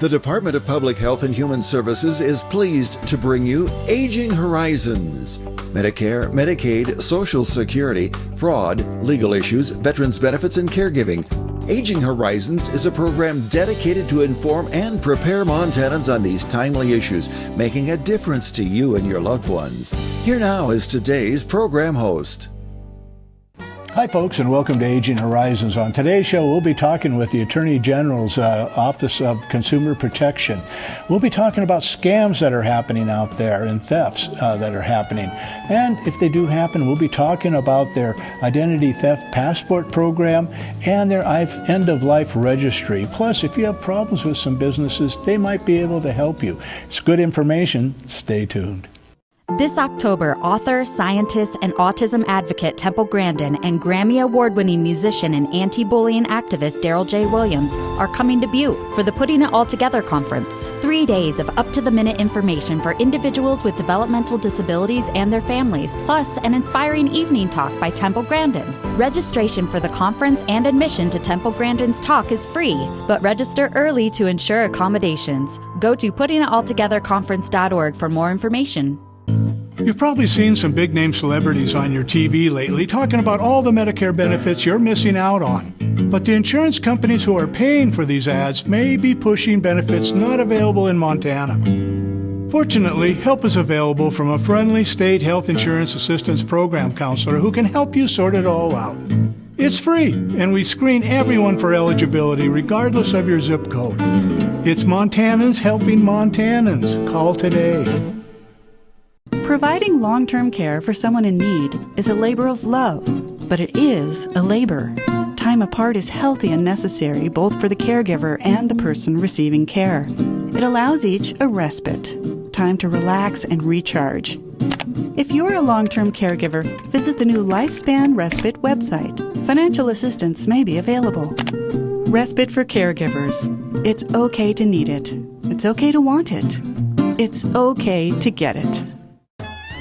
The Department of Public Health and Human Services is pleased to bring you Aging Horizons. Medicare, Medicaid, Social Security, fraud, legal issues, veterans benefits, and caregiving. Aging Horizons is a program dedicated to inform and prepare Montanans on these timely issues, making a difference to you and your loved ones. Here now is today's program host. Hi folks, and welcome to Aging Horizons. On today's show, we'll be talking with the Attorney General's Office of Consumer Protection. We'll be talking about scams that are happening out there and thefts that are happening. And if they do happen, we'll be talking about their identity theft passport program and their end-of-life registry. Plus, if you have problems with some businesses, they might be able to help you. It's good information. Stay tuned. This October, author, scientist, and autism advocate Temple Grandin and Grammy Award-winning musician and anti-bullying activist Daryl J. Williams are coming to Butte for the Putting It All Together conference. 3 days of up-to-the-minute information for individuals with developmental disabilities and their families, plus an inspiring evening talk by Temple Grandin. Registration for the conference and admission to Temple Grandin's talk is free, but register early to ensure accommodations. Go to puttingitalltogetherconference.org for more information. You've probably seen some big-name celebrities on your TV lately talking about all the Medicare benefits you're missing out on. But the insurance companies who are paying for these ads may be pushing benefits not available in Montana. Fortunately, help is available from a friendly state health insurance assistance program counselor who can help you sort it all out. It's free, and we screen everyone for eligibility regardless of your zip code. It's Montanans helping Montanans. Call today. Providing long-term care for someone in need is a labor of love, but it is a labor. Time apart is healthy and necessary both for the caregiver and the person receiving care. It allows each a respite, time to relax and recharge. If you're a long-term caregiver, visit the new Lifespan Respite website. Financial assistance may be available. Respite for caregivers. It's okay to need it. It's okay to want it. It's okay to get it.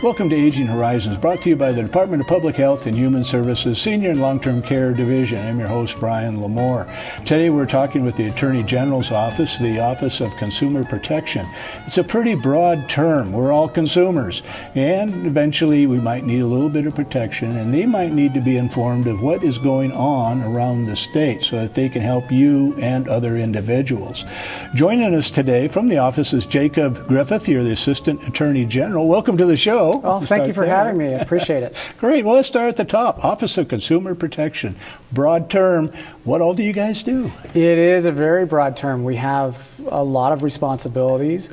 Welcome to Aging Horizons, brought to you by the Department of Public Health and Human Services Senior and Long-Term Care Division. I'm your host, Brian Lamore. Today we're talking with the Attorney General's Office, the Office of Consumer Protection. It's a pretty broad term. We're all consumers, and eventually we might need a little bit of protection, and they might need to be informed of what is going on around the state so that they can help you and other individuals. Joining us today from the office is Jacob Griffith. You're the Assistant Attorney General. Welcome to the show. Well, thank you for having me. I appreciate it. Great. Well, let's start at the top. Office of Consumer Protection. Broad term. What all do you guys do? It is a very broad term. We have a lot of responsibilities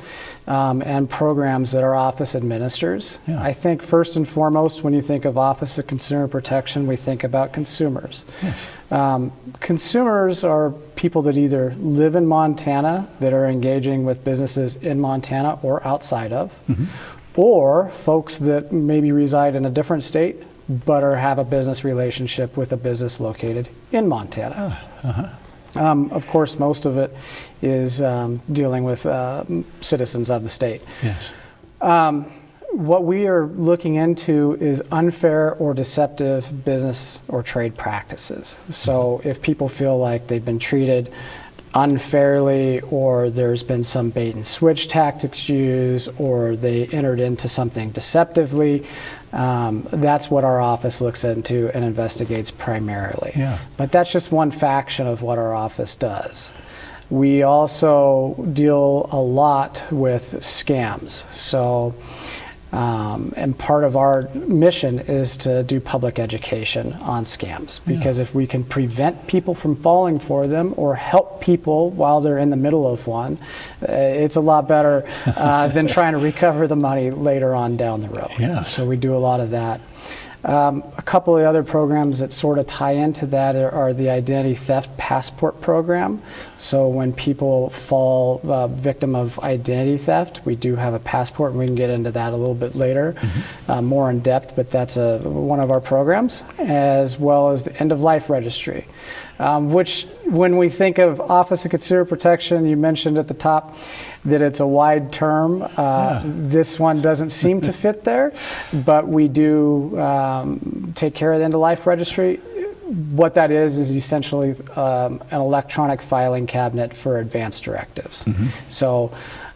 and programs that our office administers. Yeah. I think first and foremost, when you think of Office of Consumer Protection, we think about consumers. Yes. Consumers are people that either live in Montana, that are engaging with businesses in Montana or outside of, or folks that maybe reside in a different state but have a business relationship with a business located in Montana. Of course, most of it is dealing with citizens of the state. Yes. What we are looking into is unfair or deceptive business or trade practices. So if people feel like they've been treated unfairly, or there's been some bait and switch tactics used, or they entered into something deceptively, that's what our office looks into and investigates primarily. Yeah. But that's just one faction of what our office does. We also deal a lot with scams. So and part of our mission is to do public education on scams, because if we can prevent people from falling for them or help people while they're in the middle of one, it's a lot better than trying to recover the money later on down the road. Yeah. So we do a lot of that. A couple of other programs that sort of tie into that are the Identity Theft Passport Program. So when people fall victim of identity theft, we do have a passport, and we can get into that a little bit later, more in depth, but that's one of our programs, as well as the end-of-life registry, which when we think of Office of Consumer Protection, you mentioned at the top that it's a wide term. This one doesn't seem to fit there, but we do take care of the end-of-life registry. what that is essentially an electronic filing cabinet for advance directives. So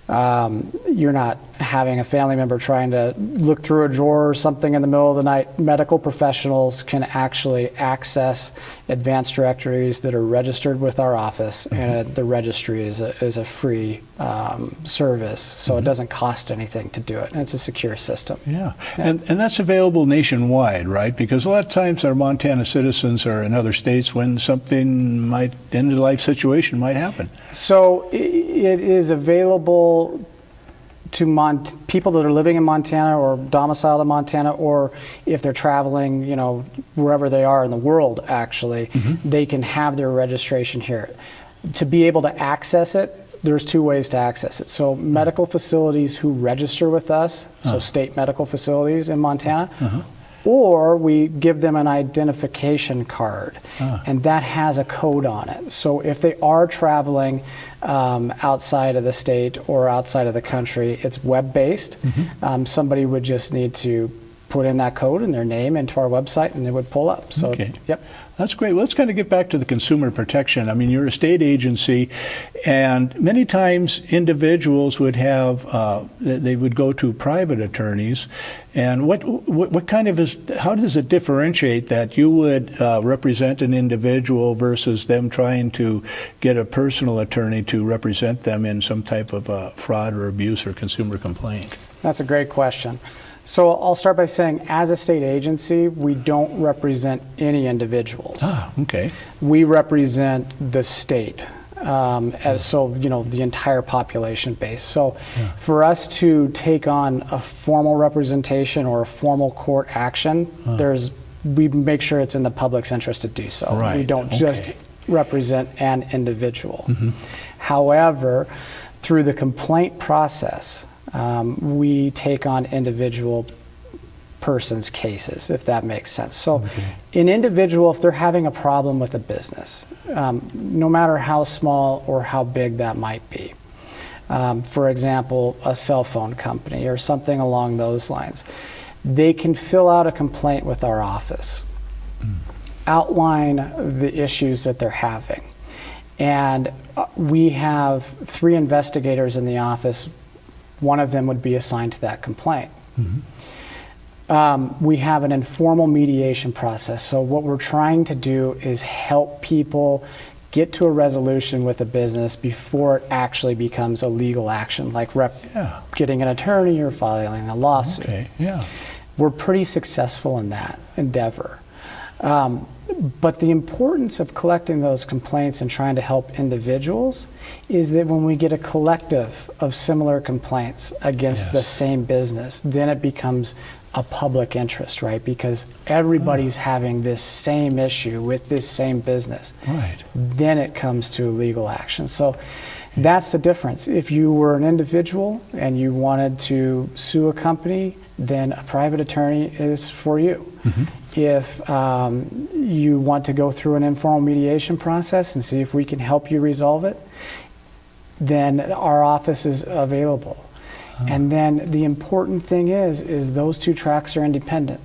you're not having a family member trying to look through a drawer or something in the middle of the night. Medical professionals can actually access advance directories that are registered with our office, and the registry is a free service, so it doesn't cost anything to do it, and it's a secure system. Yeah. And that's available nationwide, right? Because a lot of times our Montana citizens are in other states when something end of life situation might happen. So it is available to people that are living in Montana or domiciled in Montana, or if they're traveling, wherever they are in the world, actually, they can have their registration here. To be able to access it, there's two ways to access it. So medical facilities who register with us, so state medical facilities in Montana, or we give them an identification card, and that has a code on it. So if they are traveling outside of the state or outside of the country, it's web-based. Somebody would just need to put in that code and their name into our website, and it would pull up. So, yep. That's great. Well, let's kind of get back to the consumer protection. I mean, you're a state agency, and many times individuals would have, they would go to private attorneys. And what kind of how does it differentiate that you would represent an individual versus them trying to get a personal attorney to represent them in some type of fraud or abuse or consumer complaint? That's a great question. So I'll start by saying, as a state agency, we don't represent any individuals. Okay. We represent the state, the entire population base. So for us to take on a formal representation or a formal court action, we make sure it's in the public's interest to do so. Right. We don't just represent an individual. However, through the complaint process, we take on individual persons' cases, if that makes sense. So an individual, if they're having a problem with a business, no matter how small or how big that might be, for example, a cell phone company or something along those lines, they can fill out a complaint with our office, outline the issues that they're having, and we have 3 investigators in the office. One of them would be assigned to that complaint. We have an informal mediation process. So what we're trying to do is help people get to a resolution with a business before it actually becomes a legal action, like getting an attorney or filing a lawsuit. We're pretty successful in that endeavor. But the importance of collecting those complaints and trying to help individuals is that when we get a collective of similar complaints against the same business, then it becomes a public interest, right? Because everybody's having this same issue with this same business. Then it comes to legal action. So that's the difference. If you were an individual and you wanted to sue a company, then a private attorney is for you. If you want to go through an informal mediation process and see if we can help you resolve it, then our office is available. And then the important thing is those 2 tracks are independent.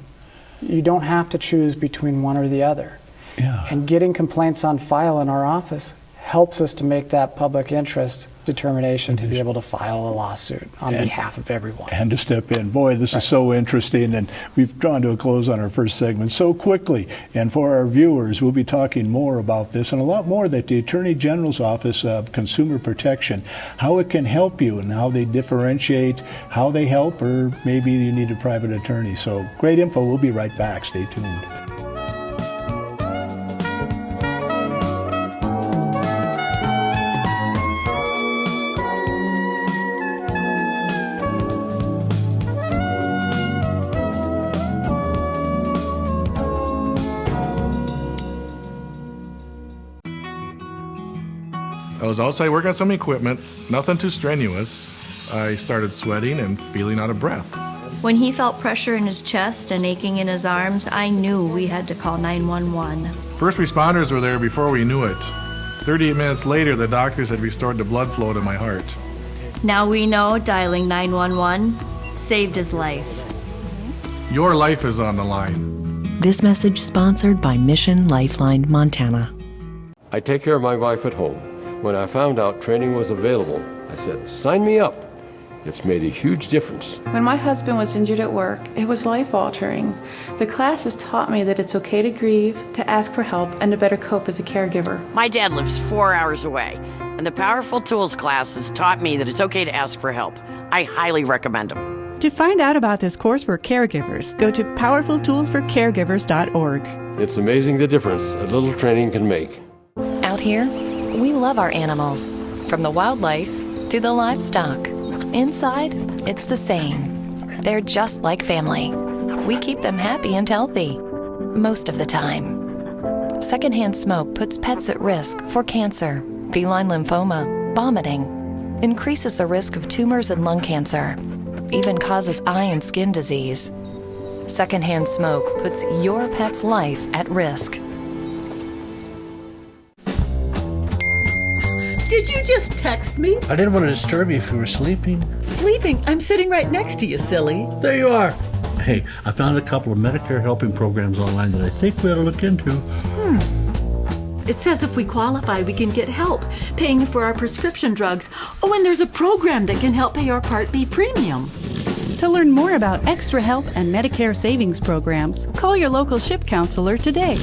You don't have to choose between one or the other. And getting complaints on file in our office helps us to make that public interest determination to be able to file a lawsuit on behalf of everyone. And to step in. Boy, this is so interesting, and we've drawn to a close on our first segment so quickly. And for our viewers, we'll be talking more about this and a lot more that the Attorney General's Office of Consumer Protection, how it can help you and how they differentiate, how they help, or maybe you need a private attorney. So great info. We'll be right back. Stay tuned. I was outside working on some equipment, nothing too strenuous. I started sweating and feeling out of breath. When he felt pressure in his chest and aching in his arms, I knew we had to call 911. First responders were there before we knew it. 38 minutes later, the doctors had restored the blood flow to my heart. Now we know dialing 911 saved his life. Your life is on the line. This message sponsored by Mission Lifeline Montana. I take care of my wife at home. When I found out training was available, I said, sign me up. It's made a huge difference. When my husband was injured at work, it was life-altering. The classes taught me that it's okay to grieve, to ask for help, and to better cope as a caregiver. My dad lives 4 hours away, and the Powerful Tools classes taught me that it's okay to ask for help. I highly recommend them. To find out about this course for caregivers, go to powerfultoolsforcaregivers.org. It's amazing the difference a little training can make. Out here, we love our animals, from the wildlife to the livestock. Inside, it's the same. They're just like family. We keep them happy and healthy, most of the time. Secondhand smoke puts pets at risk for cancer, feline lymphoma, vomiting, increases the risk of tumors and lung cancer, even causes eye and skin disease. Secondhand smoke puts your pet's life at risk. Did you just text me? I didn't want to disturb you if you were sleeping. Sleeping? I'm sitting right next to you, silly. There you are. Hey, I found a couple of Medicare helping programs online that I think we ought to look into. It says if we qualify, we can get help paying for our prescription drugs. Oh, and there's a program that can help pay our Part B premium. To learn more about extra help and Medicare savings programs, call your local SHIP counselor today.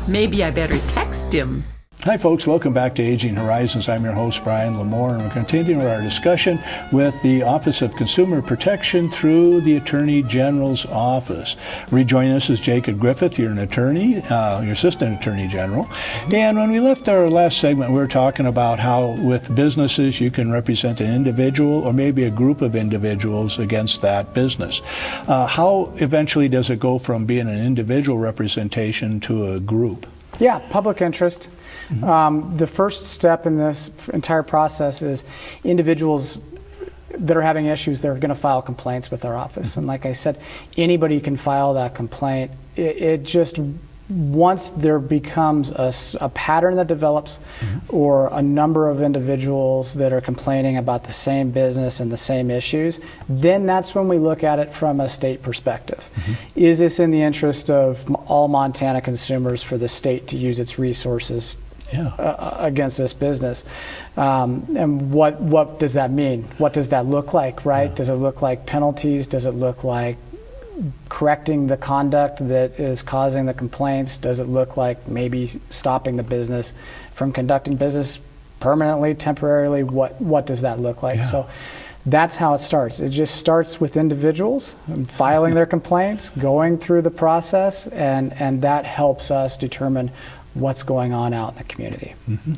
Maybe I better text him. Hi folks, welcome back to Aging Horizons. I'm your host Brian Lamore, and we're continuing our discussion with the Office of Consumer Protection through the Attorney General's Office. Rejoining us is Jacob Griffith. You're an attorney, your Assistant Attorney General. And when we left our last segment, we were talking about how with businesses you can represent an individual or maybe a group of individuals against that business. How eventually does it go from being an individual representation to a group? Yeah, public interest. The first step in this entire process is individuals that are having issues, they're going to file complaints with our office. And like I said, anybody can file that complaint. It just, once there becomes a pattern that develops or a number of individuals that are complaining about the same business and the same issues, then that's when we look at it from a state perspective. Is this in the interest of all Montana consumers for the state to use its resources against this business? And what does that mean? What does that look like, right? Does it look like penalties? Does it look like correcting the conduct that is causing the complaints? Does it look like maybe stopping the business from conducting business permanently, temporarily? What does that look like? So that's how it starts. It just starts with individuals filing their complaints, going through the process, and that helps us determine what's going on out in the community.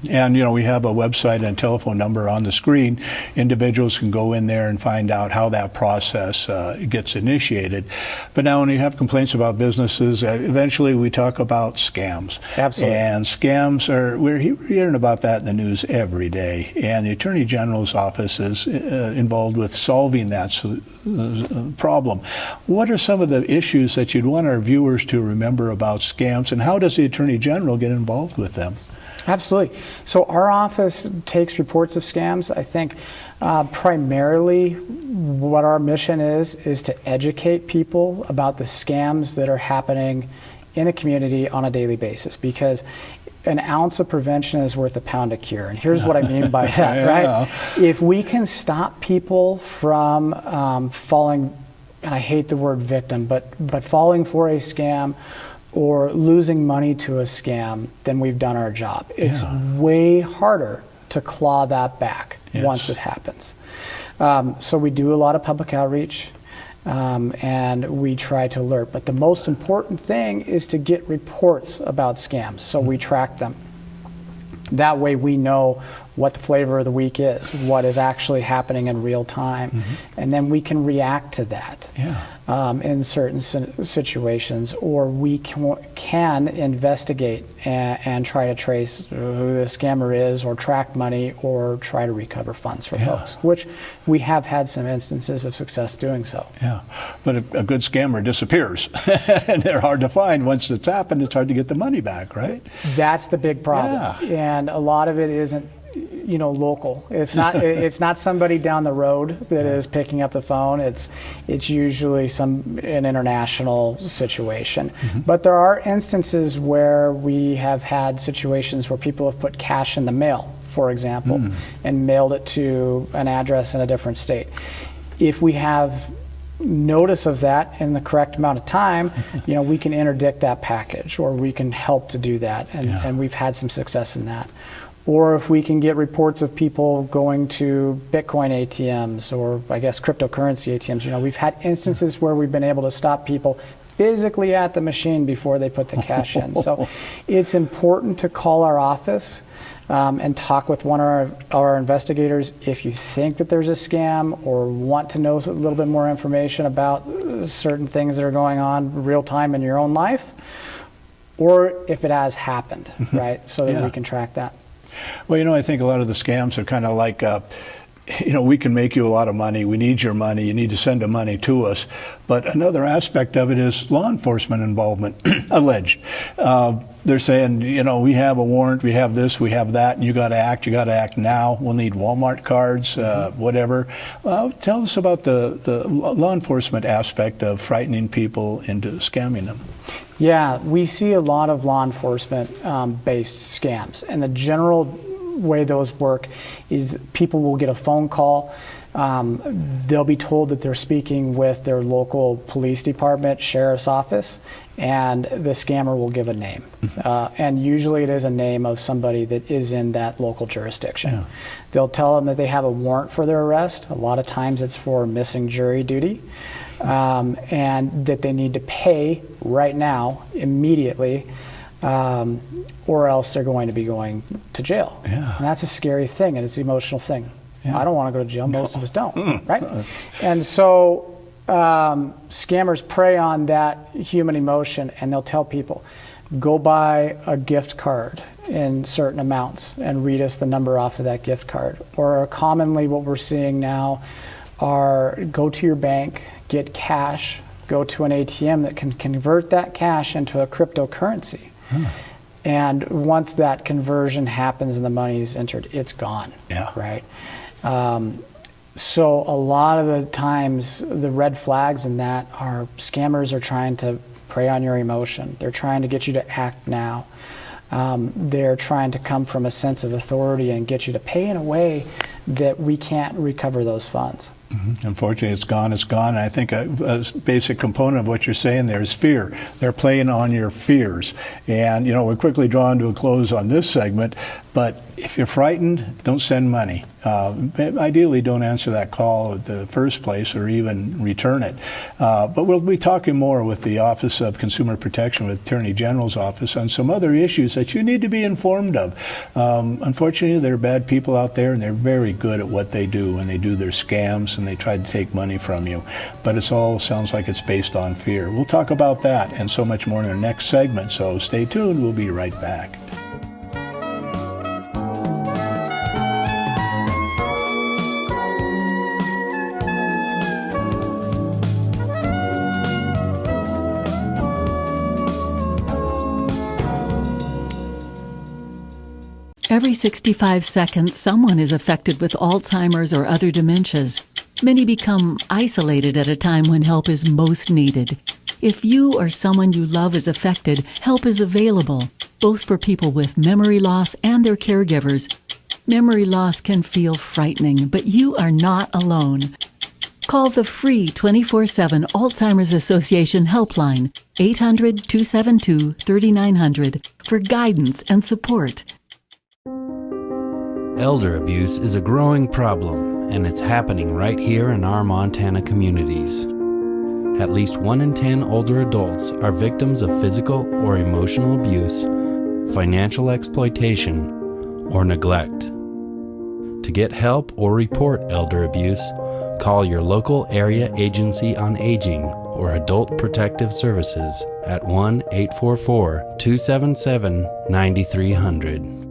And we have a website and telephone number on the screen. Individuals can go in there and find out how that process gets initiated. But now when you have complaints about businesses, eventually we talk about scams. Absolutely. And scams we're hearing about that in the news every day. And the Attorney General's office is involved with solving that problem. What are some of the issues that you'd want our viewers to remember about scams, and how does the Attorney General get involved with them? Absolutely. So our office takes reports of scams. I think primarily what our mission is to educate people about the scams that are happening in the community on a daily basis, because an ounce of prevention is worth a pound of cure. And here's what I mean by that, right? If we can stop people from falling, and I hate the word victim, but falling for a scam or losing money to a scam, then we've done our job. It's way harder to claw that back once it happens. So we do a lot of public outreach. And we try to alert. But the most important thing is to get reports about scams, so we track them. That way we know what the flavor of the week is, what is actually happening in real time, and then we can react to that in certain situations, or we can investigate and try to trace who the scammer is, or track money, or try to recover funds for folks, which we have had some instances of success doing so. But a good scammer disappears, and they're hard to find. Once it's happened, it's hard to get the money back, right? That's the big problem, and a lot of it isn't local. It's not somebody down the road that is picking up the phone. It's usually an international situation. But there are instances where we have had situations where people have put cash in the mail, for example, and mailed it to an address in a different state. If we have notice of that in the correct amount of time, we can interdict that package, or we can help to do that, and we've had some success in that. Or if we can get reports of people going to Bitcoin ATMs, or I guess cryptocurrency ATMs, we've had instances where we've been able to stop people physically at the machine before they put the cash in. So it's important to call our office and talk with one of our investigators if you think that there's a scam or want to know a little bit more information about certain things that are going on real time in your own life, or if it has happened, right? So that we can track that. Well, I think a lot of the scams are kind of like, we can make you a lot of money. We need your money. You need to send the money to us. But another aspect of it is law enforcement involvement, alleged. They're saying, we have a warrant, we have this, we have that, and you got to act now. We'll need Walmart cards, whatever. Tell us about the law enforcement aspect of frightening people into scamming them. Yeah, we see a lot of law enforcement based scams, and the general way those work is people will get a phone call. They'll be told that they're speaking with their local police department, sheriff's office, and the scammer will give a name. And usually it is a name of somebody that is in that local jurisdiction. Yeah. They'll tell them that they have a warrant for their arrest. A lot of times it's for missing jury duty. And that they need to pay right now, immediately, or else they're going to be going to jail. Yeah. And that's a scary thing, and it's an emotional thing. Yeah. I don't want to go to jail. Most of us don't, right? And so scammers prey on that human emotion, and they'll tell people, go buy a gift card in certain amounts and read us the number off of that gift card. Or commonly what we're seeing now are go to your bank, get cash, go to an ATM that can convert that cash into a cryptocurrency. And once that conversion happens and the money is entered, it's gone, right? So a lot of the times the red flags in that are scammers are trying to prey on your emotion. They're trying to get you to act now. They're trying to come from a sense of authority and get you to pay in a way that we can't recover those funds. Unfortunately, it's gone. And I think a basic component of what you're saying there is fear. They're playing on your fears. And, we're quickly drawing to a close on this segment, but if you're frightened, don't send money. Ideally, don't answer that call at the first place or even return it. But we'll be talking more with the Office of Consumer Protection, with Attorney General's office, on some other issues that you need to be informed of. Unfortunately, there are bad people out there, and they're very good at what they do, and they do their scams, and they try to take money from you. But it all sounds like it's based on fear. We'll talk about that and so much more in our next segment, so stay tuned. We'll be right back. Every 65 seconds, someone is affected with Alzheimer's or other dementias. Many become isolated at a time when help is most needed. If you or someone you love is affected, help is available, both for people with memory loss and their caregivers. Memory loss can feel frightening, but you are not alone. Call the free 24/7 Alzheimer's Association helpline, 800-272-3900, for guidance and support. Elder abuse is a growing problem, and it's happening right here in our Montana communities. At least 1 in 10 older adults are victims of physical or emotional abuse, financial exploitation, or neglect. To get help or report elder abuse, call your local area agency on aging or Adult Protective Services at 1-844-277-9300.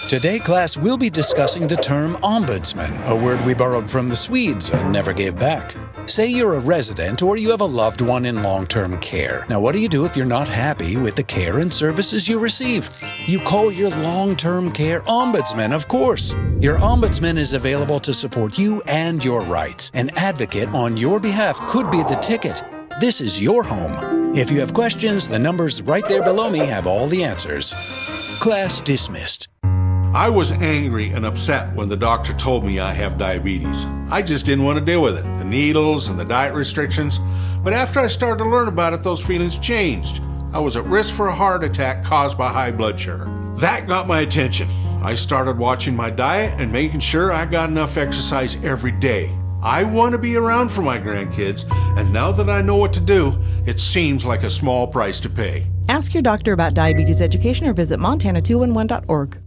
Today, class, we'll be discussing the term ombudsman, a word we borrowed from the Swedes and never gave back. Say you're a resident or you have a loved one in long-term care. Now, what do you do if you're not happy with the care and services you receive? You call your long-term care ombudsman, of course. Your ombudsman is available to support you and your rights. An advocate on your behalf could be the ticket. This is your home. If you have questions, the numbers right there below me have all the answers. Class dismissed. I was angry and upset when the doctor told me I have diabetes. I just didn't want to deal with it, the needles and the diet restrictions. But after I started to learn about it, those feelings changed. I was at risk for a heart attack caused by high blood sugar. That got my attention. I started watching my diet and making sure I got enough exercise every day. I want to be around for my grandkids, and now that I know what to do, it seems like a small price to pay. Ask your doctor about diabetes education or visit montana211.org.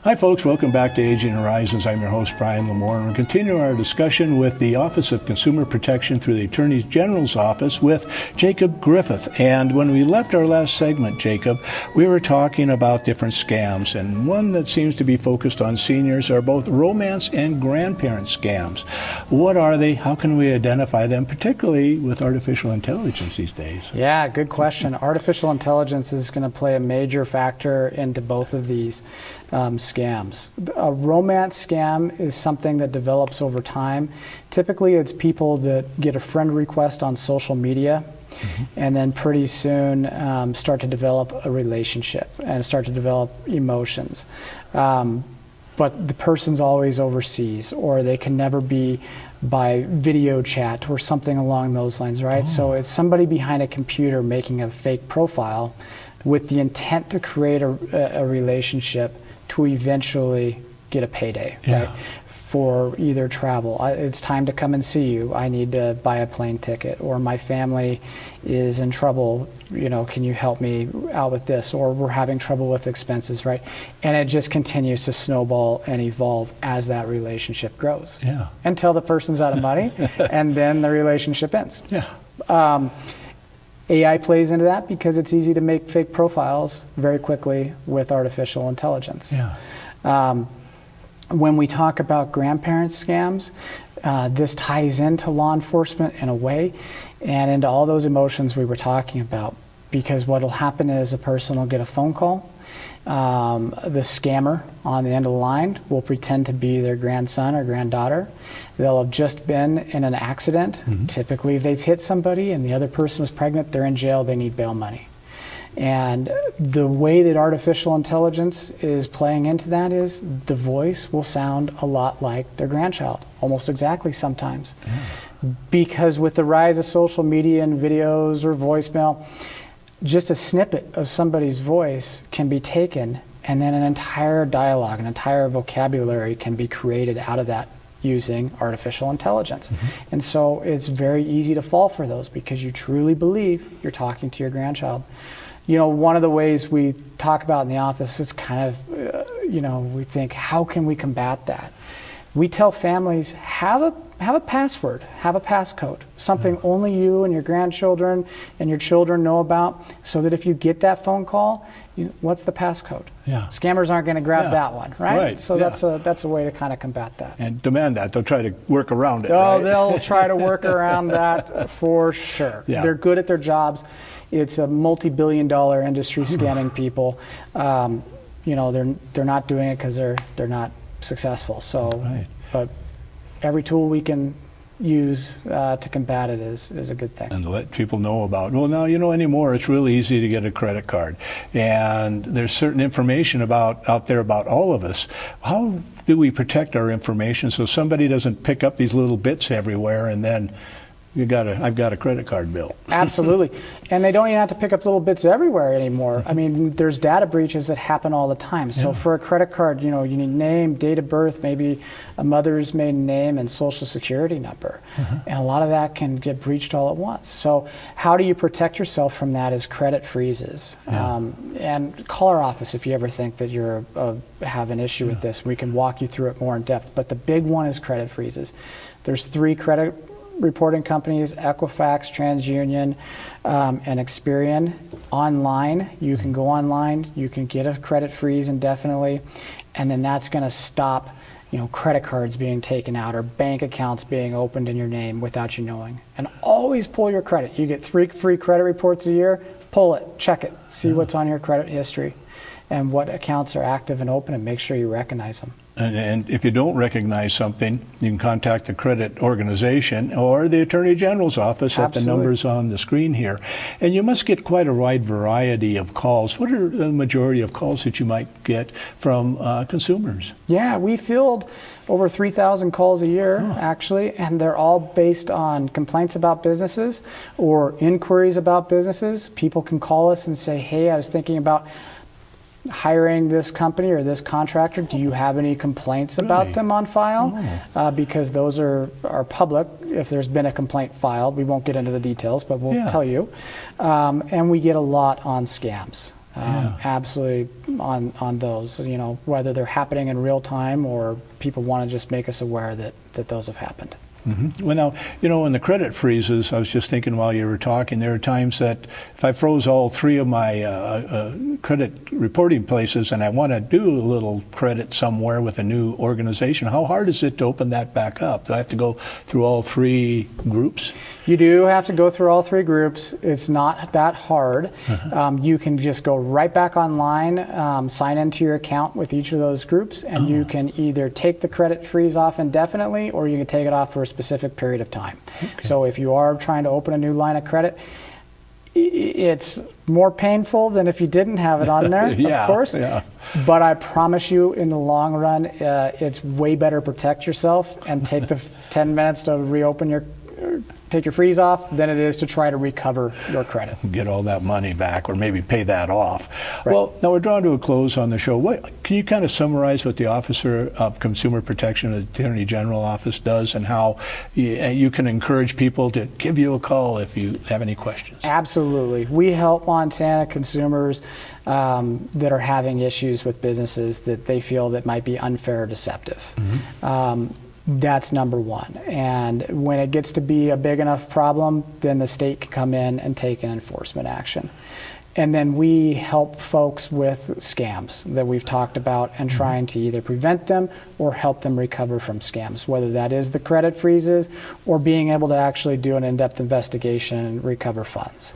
Hi folks, welcome back to Aging Horizons. I'm your host Brian Lamore, and we're continuing our discussion with the Office of Consumer Protection through the Attorney General's Office with Jacob Griffith. And when we left our last segment, Jacob, we were talking about different scams, and one that seems to be focused on seniors are both romance and grandparent scams. What are they? How can we identify them, particularly with artificial intelligence these days? Yeah, good question. Artificial intelligence is going to play a major factor into both of these scams. A romance scam is something that develops over time. Typically, it's people that get a friend request on social media and then pretty soon start to develop a relationship and start to develop emotions. But the person's always overseas, or they can never be by video chat or something along those lines, right? So it's somebody behind a computer making a fake profile with the intent to create a relationship to eventually get a payday, right? For either travel. It's time to come and see you. I need to buy a plane ticket, or my family is in trouble. You know, can you help me out with this? Or we're having trouble with expenses, right? And it just continues to snowball and evolve as that relationship grows. Yeah. Until the person's out of money, and then the relationship ends. Yeah. AI plays into that because it's easy to make fake profiles very quickly with artificial intelligence. Yeah. When we talk about grandparent scams, this ties into law enforcement in a way and into all those emotions we were talking about, because what will happen is a person will get a phone call. The scammer on the end of the line will pretend to be their grandson or granddaughter. They'll have just been in an accident. Typically they've hit somebody and the other person was pregnant, they're in jail, they need bail money. And the way that artificial intelligence is playing into that is the voice will sound a lot like their grandchild, almost exactly sometimes. Because with the rise of social media and videos or voicemail, just a snippet of somebody's voice can be taken, and then an entire dialogue, an entire vocabulary can be created out of that using artificial intelligence. And so it's very easy to fall for those because you truly believe you're talking to your grandchild. You know, one of the ways we talk about in the office is kind of, you know, we think, how can we combat that? We tell families, have a password, have a passcode, something only you and your grandchildren and your children know about, so that if you get that phone call, what's the passcode? Yeah. Scammers aren't going to grab that one, right? Right. So that's a way to kind of combat that. And demand that. They'll try to work around it. Oh, right? They'll try to work around that for sure. Yeah. They're good at their jobs. It's a multi-billion-dollar industry scamming people. You know, they're not doing it because they're not successful. So, but every tool we can use to combat it is a good thing. And to let people know about. Well, now, you know, anymore it's really easy to get a credit card, and there's certain information out there about all of us. How do we protect our information so somebody doesn't pick up these little bits everywhere and then I've got a credit card bill? Absolutely. And they don't even have to pick up little bits everywhere anymore. I mean, there's data breaches that happen all the time. So for a credit card, you know, you need name, date of birth, maybe a mother's maiden name and social security number. And a lot of that can get breached all at once. So how do you protect yourself from that is credit freezes. And call our office if you ever think that you're have an issue with this. We can walk you through it more in depth. But the big one is credit freezes. There's 3 credit reporting companies: Equifax, TransUnion, and Experian. Online, you can go online, you can get a credit freeze indefinitely, And then that's going to stop, credit cards being taken out or bank accounts being opened in your name without you knowing. And always pull your credit. You get 3 free credit reports a year. Pull it, check it, see what's on your credit history and what accounts are active and open, and make sure you recognize them. And if you don't recognize something, you can contact the credit organization or the Attorney General's office at the numbers on the screen here. And you must get quite a wide variety of calls. What are the majority of calls that you might get from consumers? Yeah, we field over 3,000 calls a year, actually, and they're all based on complaints about businesses or inquiries about businesses. People can call us and say, hey, I was thinking about hiring this company or this contractor. Do you have any complaints about them on file? Because those are public. If there's been a complaint filed, we won't get into the details, but we'll tell you. And we get a lot on scams. Absolutely on those, whether they're happening in real time or people want to just make us aware that those have happened. Mm-hmm. Well, now, when the credit freezes, I was just thinking while you were talking, there are times that if I froze all 3 of my credit reporting places and I want to do a little credit somewhere with a new organization, how hard is it to open that back up? Do I have to go through all 3 groups? You do have to go through all 3 groups. It's not that hard. You can just go right back online, sign into your account with each of those groups, and you can either take the credit freeze off indefinitely or you can take it off for a specific period of time. So if you are trying to open a new line of credit, it's more painful than if you didn't have it on there, of course. But I promise you, in the long run, it's way better to protect yourself and take the 10 minutes to reopen take your freeze off than it is to try to recover your credit. Get all that money back or maybe pay that off. Right. Well, now we're drawing to a close on the show. Can you kind of summarize what the Officer of Consumer Protection of the Attorney General Office does and how you can encourage people to give you a call if you have any questions? Absolutely. We help Montana consumers that are having issues with businesses that they feel that might be unfair or deceptive. That's number one. And when it gets to be a big enough problem, then the state can come in and take an enforcement action. And then we help folks with scams that we've talked about and trying to either prevent them or help them recover from scams, whether that is the credit freezes or being able to actually do an in-depth investigation and recover funds.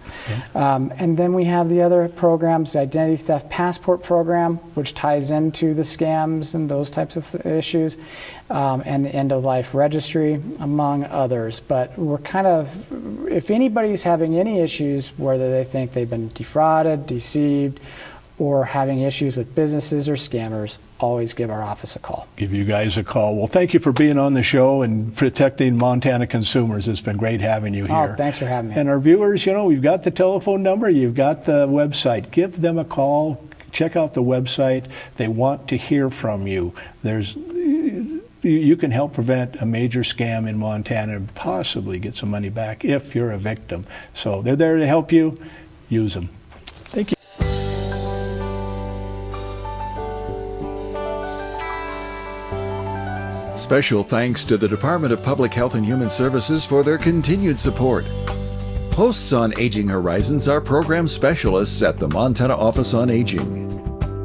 And then we have the other programs, the Identity Theft Passport Program, which ties into the scams and those types of issues, and the End-of-Life Registry, among others. But we're kind of, if anybody's having any issues, whether they think they've been defrauded, deceived, or having issues with businesses or scammers, always give our office a call. Give you guys a call. Well, thank you for being on the show and protecting Montana consumers. It's been great having you here. Oh, thanks for having me. And our viewers, we've got the telephone number, you've got the website. Give them a call. Check out the website. They want to hear from you. You can help prevent a major scam in Montana and possibly get some money back if you're a victim. So they're there to help you. Use them. Thank you. Special thanks to the Department of Public Health and Human Services for their continued support. Hosts on Aging Horizons are program specialists at the Montana Office on Aging.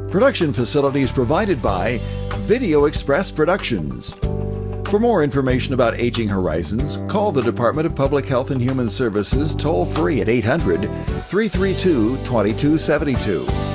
Production facilities provided by Video Express Productions. For more information about Aging Horizons, call the Department of Public Health and Human Services toll-free at 800-332-2272.